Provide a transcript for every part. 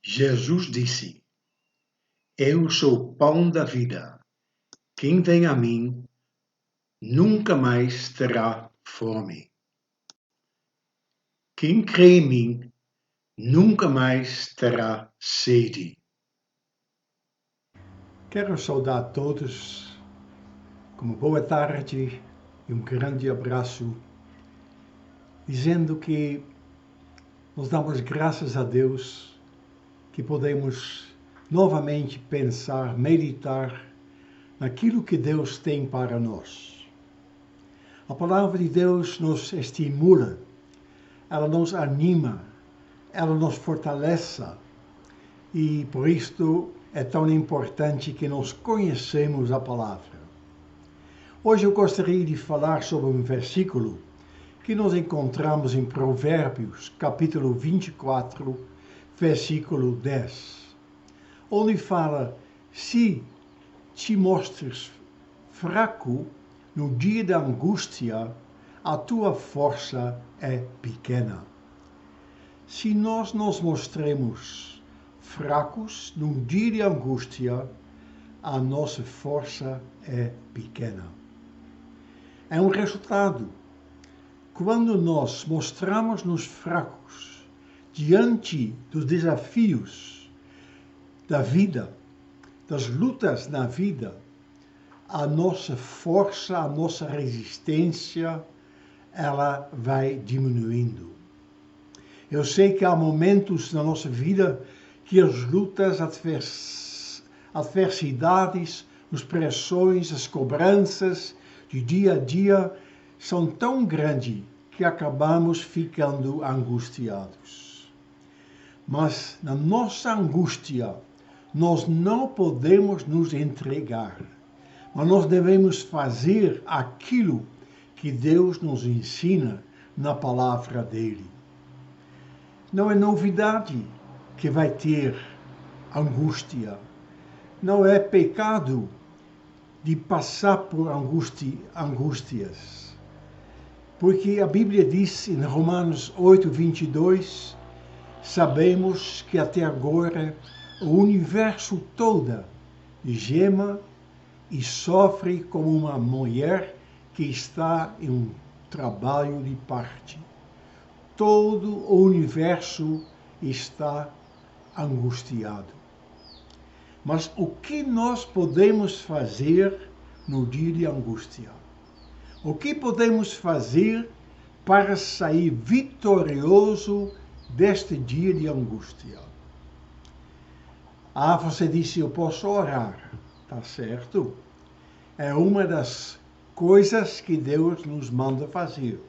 Jesus disse: Eu sou o pão da vida. Quem vem a mim nunca mais terá fome. Quem crê em mim nunca mais terá sede. Quero saudar a todos com uma boa tarde e um grande abraço, dizendo que nós damos graças a Deus que podemos novamente pensar, meditar naquilo que Deus tem para nós. A palavra de Deus nos estimula, ela nos anima, ela nos fortalece e por isto é tão importante que nós conhecemos a palavra. Hoje eu gostaria de falar sobre um versículo que nós encontramos em Provérbios, capítulo 24, versículo 10, onde fala: se te mostres fraco no dia da angústia, a tua força é pequena. Se nós nos mostremos fracos no dia de angústia, a nossa força é pequena. É um resultado. Quando nós mostramos-nos fracos diante dos desafios da vida, das lutas na vida, a nossa força, a nossa resistência, ela vai diminuindo. Eu sei que há momentos na nossa vida que as lutas, adversidades, as pressões, as cobranças de dia a dia são tão grandes que acabamos ficando angustiados. Mas na nossa angústia, nós não podemos nos entregar, mas nós devemos fazer aquilo que Deus nos ensina na palavra dele. Não é novidade que vai ter angústia. Não é pecado de passar por angústias. Porque a Bíblia diz em Romanos 8, 22, sabemos que até agora o universo todo gema e sofre como uma mulher que está em um trabalho de parto. Todo o universo está angustiado. Mas o que nós podemos fazer no dia de angústia? O que podemos fazer para sair vitorioso deste dia de angústia? Você disse, eu posso orar. Tá certo? É uma das coisas que Deus nos manda fazer.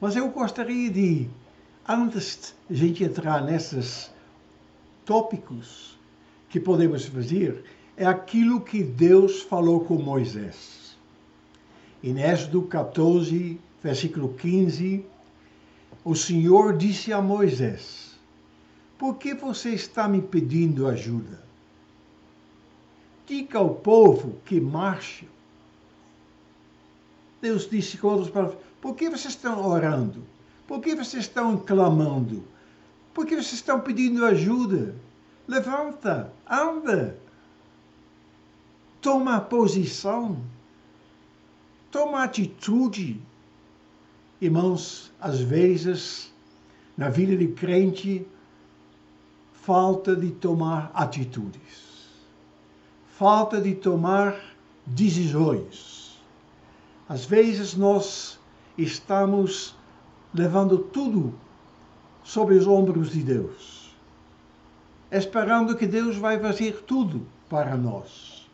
Mas eu gostaria de, antes de a gente entrar nesses tópicos que podemos fazer, é aquilo que Deus falou com Moisés. Em Êxodo 14, versículo 15, o Senhor disse a Moisés: por que você está me pedindo ajuda? Diga ao povo que marche. Deus disse com outras palavras: por que vocês estão orando? Por que vocês estão clamando? Por que vocês estão pedindo ajuda? Levanta, anda. Toma posição. Toma atitude. Irmãos, às vezes, na vida de crente, falta de tomar atitudes. Falta de tomar decisões. Às vezes nós estamos levando tudo sobre os ombros de Deus, esperando que Deus vai fazer tudo para nós.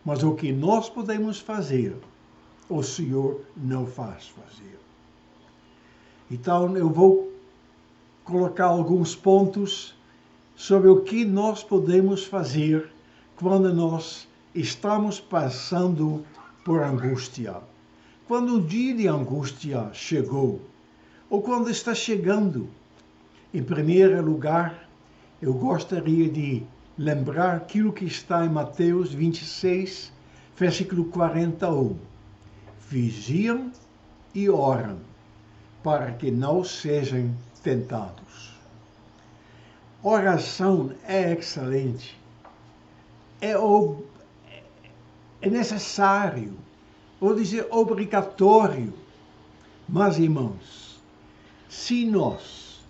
Mas o que nós podemos fazer, o Senhor não faz fazer. Então eu vou colocar alguns pontos sobre o que nós podemos fazer quando nós estamos passando por angústia. Quando o dia de angústia chegou, ou quando está chegando, em primeiro lugar, eu gostaria de lembrar aquilo que está em Mateus 26, versículo 41. Vigiam e oram, para que não sejam tentados. oração é excelente, é necessário, vou dizer obrigatório. Mas, irmãos, se nós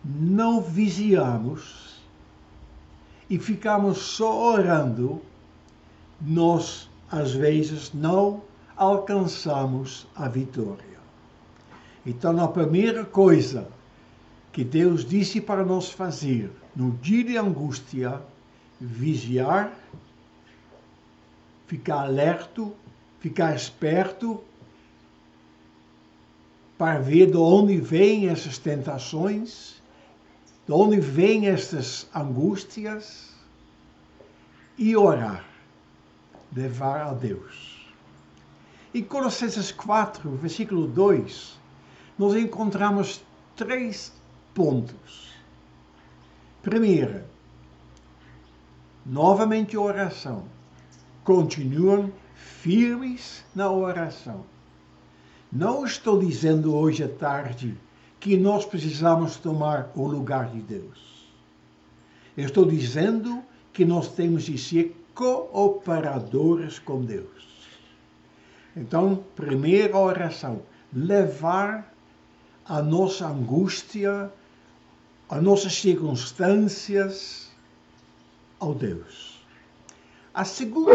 não vigiamos e ficamos só orando, nós, às vezes, não alcançamos a vitória. Então, a primeira coisa que Deus disse para nós fazer no dia de angústia, vigiar, ficar alerta, ficar esperto, para ver de onde vêm essas tentações, de onde vêm essas angústias, e orar, levar a Deus. Em Colossenses 4, versículo 2, nós encontramos 3 pontos. Primeiro, novamente oração. Continuam firmes na oração. Não estou dizendo hoje à tarde que nós precisamos tomar o lugar de Deus. Eu estou dizendo que nós temos de ser cooperadores com Deus. Então, primeira oração, levar a nossa angústia, as nossas circunstâncias ao Deus. A segunda,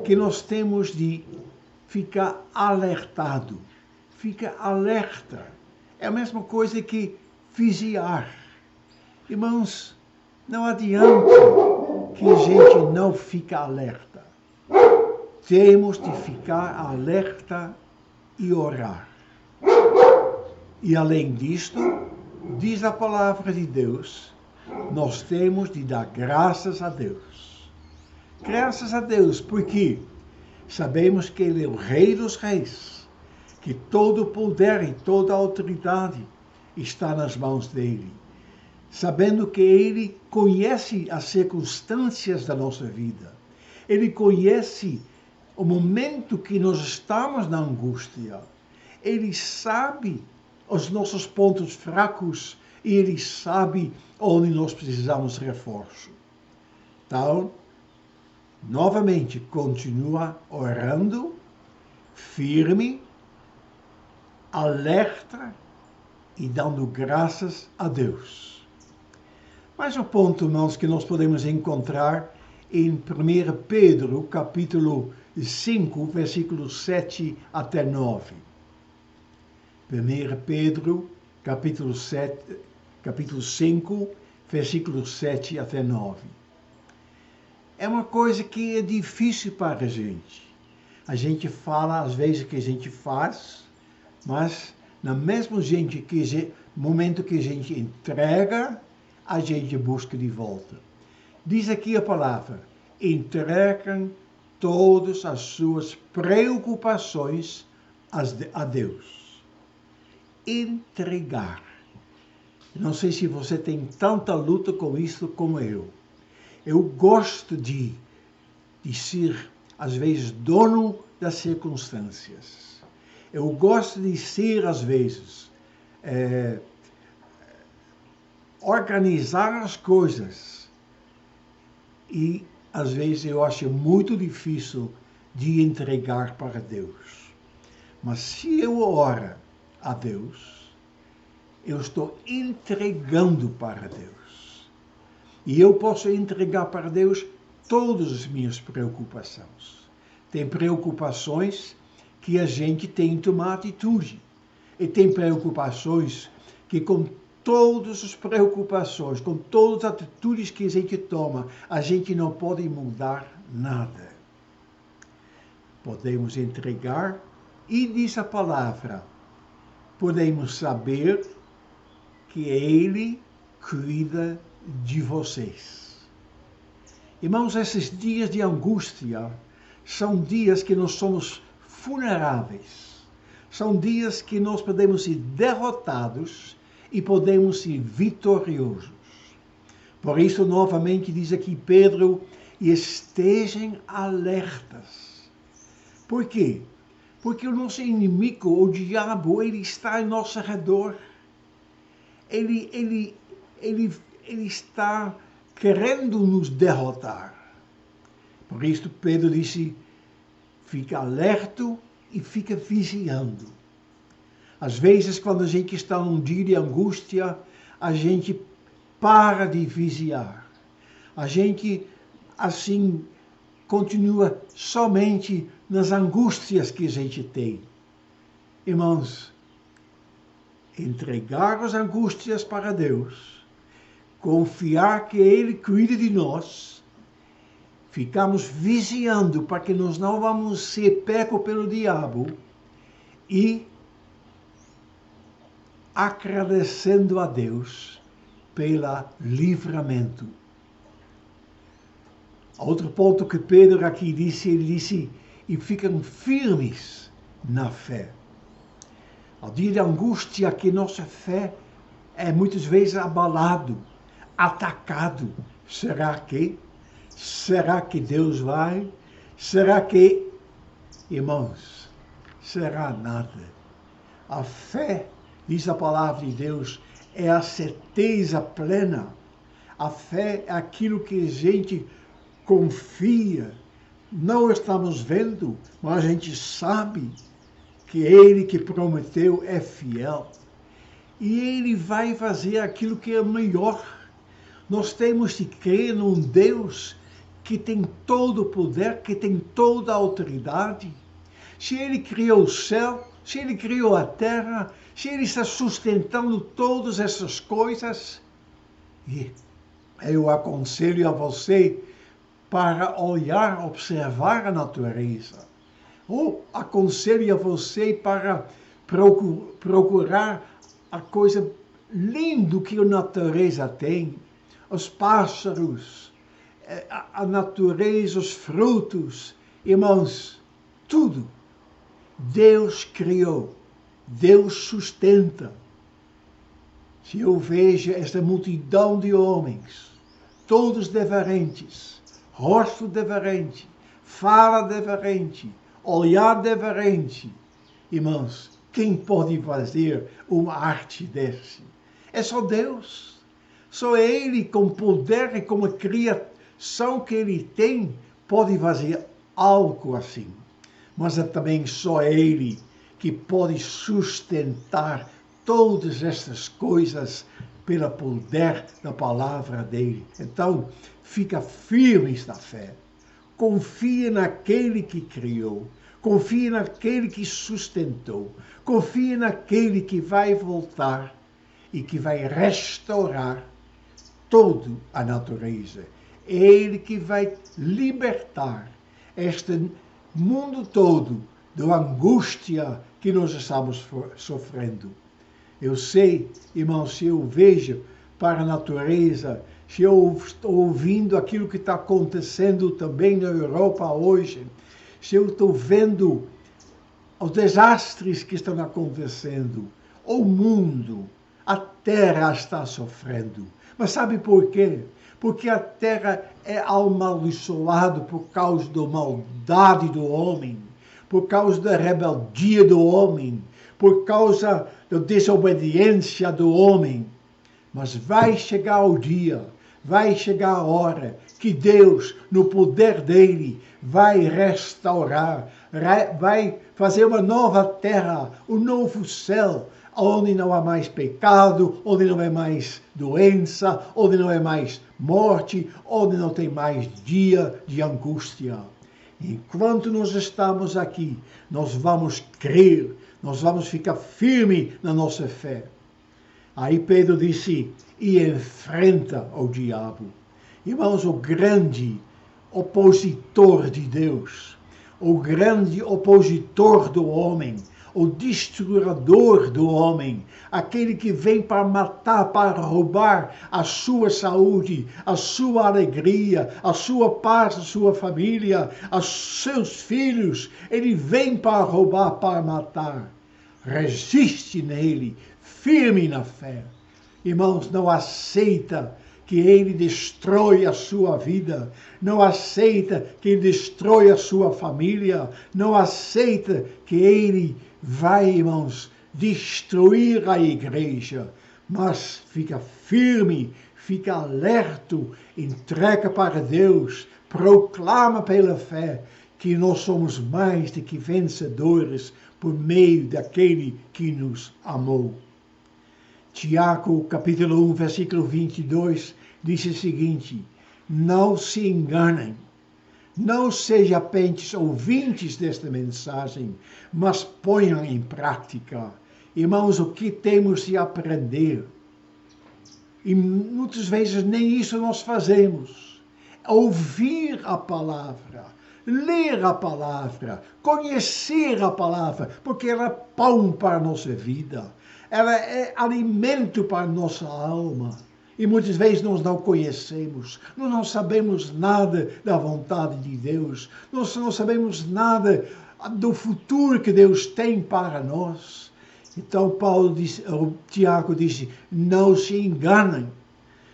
que nós temos de ficar alertado, fica alerta. É a mesma coisa que vigiar. Irmãos, não adianta que a gente não fique alerta. Temos de ficar alerta e orar. E além disto, diz a palavra de Deus, nós temos de dar graças a Deus. Graças a Deus, porque sabemos que Ele é o Rei dos Reis, que todo o poder e toda a autoridade está nas mãos dEle. Sabendo que Ele conhece as circunstâncias da nossa vida. Ele conhece o momento que nós estamos na angústia. Ele sabe os nossos pontos fracos e Ele sabe onde nós precisamos de reforço. Então, novamente, continua orando, firme, alerta e dando graças a Deus. Mais um ponto, irmãos, que nós podemos encontrar em 1 Pedro, capítulo 5, versículos 7 até 9. 1 Pedro, capítulo 5, versículos 7 até 9. É uma coisa que é difícil para a gente. A gente fala às vezes que a gente faz, mas no mesmo momento que a gente entrega, a gente busca de volta. Diz aqui a palavra, entregam todas as suas preocupações a Deus. Entregar. Não sei se você tem tanta luta com isso como eu. Eu gosto de ser, às vezes, dono das circunstâncias. Eu gosto de ser, às vezes, organizar as coisas. E, às vezes, eu acho muito difícil de entregar para Deus. Mas se eu oro a Deus, eu estou entregando para Deus. E eu posso entregar para Deus todas as minhas preocupações. Tem preocupações que a gente tem que tomar atitude. E tem preocupações que com todas as preocupações, com todas as atitudes que a gente toma, a gente não pode mudar nada. Podemos entregar e diz a palavra, podemos saber que Ele cuida de vocês. Irmãos, esses dias de angústia são dias que nós somos vulneráveis. São dias que nós podemos ser derrotados e podemos ser vitoriosos. Por isso, novamente, diz aqui Pedro, estejam alertas. Por quê? Porque o nosso inimigo, o diabo, ele está ao nosso redor. Ele ele está querendo nos derrotar. Por isso Pedro disse, fica alerta e fica vigiando. Às vezes, quando a gente está num dia de angústia, a gente para de vigiar. A gente, assim, continua somente nas angústias que a gente tem. Irmãos, entregar as angústias para Deus, confiar que Ele cuida de nós, ficamos vigiando para que nós não vamos ser pegos pelo diabo e agradecendo a Deus pelo livramento. Outro ponto que Pedro aqui disse, ele disse, e ficam firmes na fé. Ao dia de angústia que nossa fé é muitas vezes abalado, atacado. Será que Deus vai? Será que, irmãos, será nada. A fé, diz a palavra de Deus, é a certeza plena. A fé é aquilo que a gente confia. Não estamos vendo, mas a gente sabe que Ele que prometeu é fiel. E Ele vai fazer aquilo que é melhor. Nós temos que crer num Deus que tem todo o poder, que tem toda a autoridade. Se Ele criou o céu, se Ele criou a terra, se Ele está sustentando todas essas coisas, e eu aconselho a você para olhar, observar a natureza. Ou aconselho a você para procurar a coisa linda que a natureza tem. Os pássaros, a natureza, os frutos. Irmãos, tudo. Deus criou. Deus sustenta. Se eu vejo esta multidão de homens, todos diferentes, rosto diferente, fala diferente, olhar diferente. Irmãos, quem pode fazer uma arte desse? É só Deus. Só Ele, com poder e com a criação que Ele tem, pode fazer algo assim. Mas é também só Ele que pode sustentar todas estas coisas pelo poder da palavra dele. Então, fica firme na fé. Confia naquele que criou. Confia naquele que sustentou. Confia naquele que vai voltar e que vai restaurar toda a natureza. Ele que vai libertar este mundo todo da angústia que nós estamos sofrendo. Eu sei, irmãos, se eu vejo para a natureza, se eu estou ouvindo aquilo que está acontecendo também na Europa hoje, se eu estou vendo os desastres que estão acontecendo, o mundo, a terra está sofrendo. Mas sabe por quê? Porque a terra é amaldiçoada por causa da maldade do homem, por causa da rebeldia do homem, por causa da desobediência do homem. Mas vai chegar o dia, vai chegar a hora que Deus, no poder dele, vai restaurar, vai fazer uma nova terra, um novo céu, onde não há mais pecado, onde não há mais doença, onde não há mais morte, onde não tem mais dia de angústia. Enquanto nós estamos aqui, nós vamos crer, nós vamos ficar firmes na nossa fé. Aí Pedro disse, e enfrenta o diabo. Irmãos, o grande opositor de Deus, o grande opositor do homem, o destruidor do homem, aquele que vem para matar, para roubar a sua saúde, a sua alegria, a sua paz, a sua família, os seus filhos. Ele vem para roubar, para matar. Resiste nele, firme na fé. Irmãos, não aceita que ele destrói a sua vida, não aceita que ele destrói a sua família, não aceita que ele vai, irmãos, destruir a igreja, Mas fica firme, fica alerto, entrega para Deus, proclama pela fé que nós somos mais do que vencedores por meio daquele que nos amou. Tiago, capítulo 1, versículo 22, diz o seguinte: não se enganem, não sejam apenas ouvintes desta mensagem, mas ponham em prática. Irmãos, o que temos de aprender? E muitas vezes nem isso nós fazemos. Ouvir a palavra, ler a palavra, conhecer a palavra, porque ela é pão para a nossa vida. Ela é alimento para a nossa alma. E muitas vezes nós não conhecemos, nós não sabemos nada da vontade de Deus, nós não sabemos nada do futuro que Deus tem para nós. Então Tiago disse, não se enganem,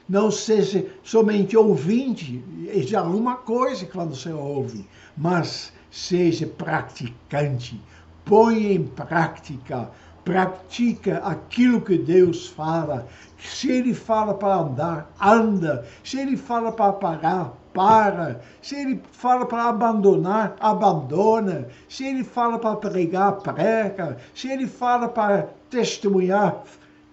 não seja somente ouvinte, é já uma coisa quando você ouve, mas seja praticante, põe em prática, pratica aquilo que Deus fala. Se Ele fala para andar, anda. Se Ele fala para parar, para. Se Ele fala para abandonar, abandona. Se Ele fala para pregar, prega. Se Ele fala para testemunhar,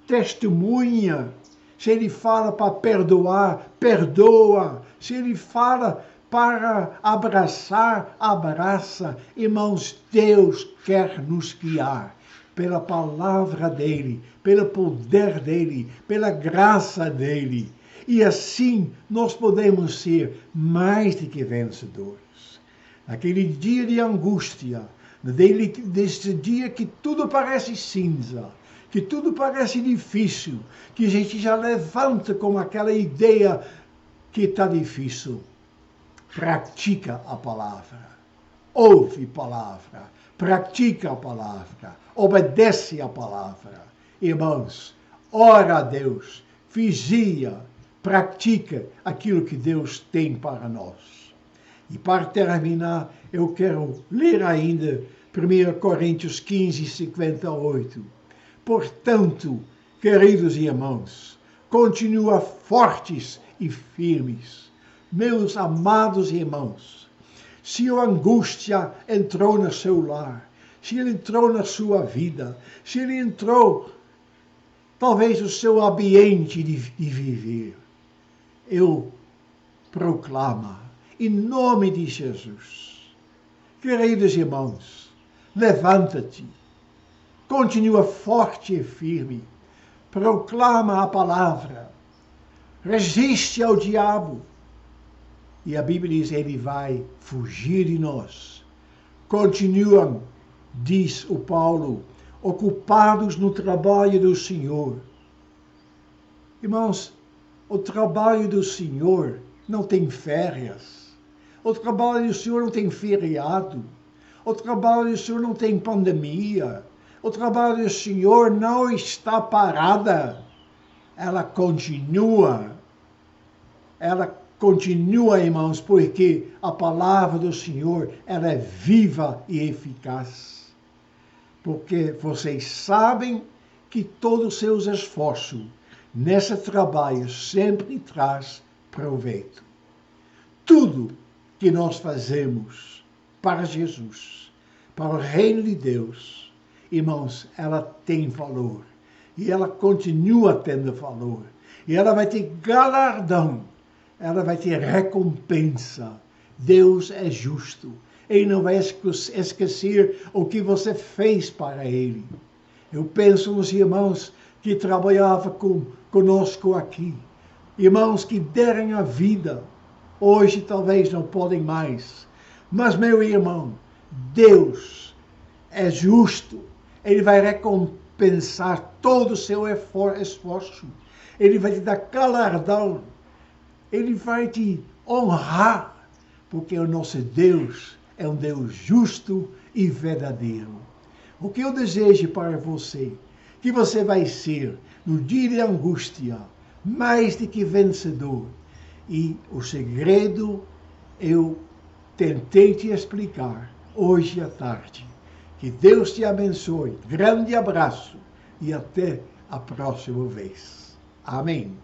testemunha. Se Ele fala para perdoar, perdoa. Se Ele fala para abraçar, abraça. Irmãos, Deus quer nos guiar pela palavra dele, pelo poder dele, pela graça dele. E assim nós podemos ser mais do que vencedores. Naquele dia de angústia, desse dia que tudo parece cinza, que tudo parece difícil, que a gente já levanta com aquela ideia que está difícil. Pratica a palavra, ouve a palavra, pratica a palavra, obedece a palavra. Irmãos, ora a Deus, vigia, pratica aquilo que Deus tem para nós. E para terminar, eu quero ler ainda 1 Coríntios 15, 58. Portanto, queridos irmãos, continua fortes e firmes. Meus amados irmãos, se a angústia entrou no seu lar, se ele entrou na sua vida, se ele entrou, talvez, no seu ambiente de viver, eu proclamo, em nome de Jesus, queridos irmãos, levanta-te, continua forte e firme, proclama a palavra, resiste ao diabo, e a Bíblia diz, ele vai fugir de nós. Continuam, diz o Paulo, ocupados no trabalho do Senhor. Irmãos, o trabalho do Senhor não tem férias. O trabalho do Senhor não tem feriado. O trabalho do Senhor não tem pandemia. O trabalho do Senhor não está parada. Ela continua. Ela continua, irmãos, porque a palavra do Senhor, ela é viva e eficaz. Porque vocês sabem que todos os seus esforços nesse trabalho sempre traz proveito. Tudo que nós fazemos para Jesus, para o reino de Deus, irmãos, ela tem valor. E ela continua tendo valor. E ela vai ter galardão. Ela vai ter recompensa. Deus é justo. Ele não vai esquecer o que você fez para Ele. Eu penso nos irmãos que trabalhavam conosco aqui. Irmãos que deram a vida. Hoje talvez não podem mais. Mas, meu irmão, Deus é justo. Ele vai recompensar todo o seu esforço. Ele vai te dar galardão. Ele vai te honrar, porque o nosso Deus é um Deus justo e verdadeiro. O que eu desejo para você, que você vai ser, no dia de angústia, mais do que vencedor. E o segredo eu tentei te explicar hoje à tarde. Que Deus te abençoe. Grande abraço e até a próxima vez. Amém.